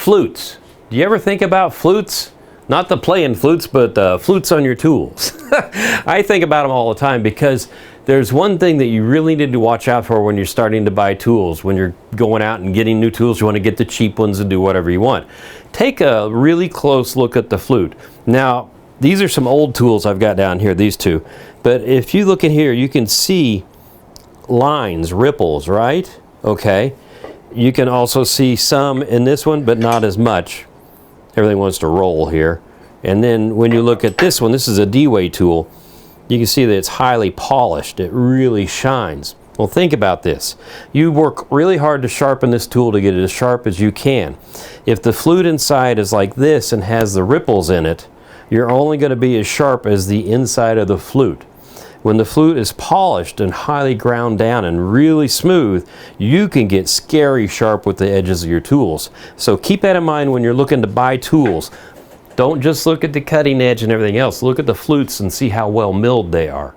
Flutes. Do you ever think about flutes? Not the playing flutes, but flutes on your tools. I think about them all the time because there's one thing that you really need to watch out for when you're starting to buy tools. When you're going out and getting new tools, you want to get the cheap ones and do whatever you want. Take a really close look at the flute. Now, these are some old tools I've got down here, these two. But if you look in here, you can see lines, ripples, right? Okay. You can also see some in this one, but not as much. Everything wants to roll here. And then when you look at this one, this is a D-Way tool. You can see that it's highly polished. It really shines. Well, think about this. You work really hard to sharpen this tool to get it as sharp as you can. If the flute inside is like this and has the ripples in it, you're only going to be as sharp as the inside of the flute. When the flute is polished and highly ground down and really smooth, you can get scary sharp with the edges of your tools. So keep that in mind when you're looking to buy tools. Don't just look at the cutting edge and everything else. Look at the flutes and see how well milled they are.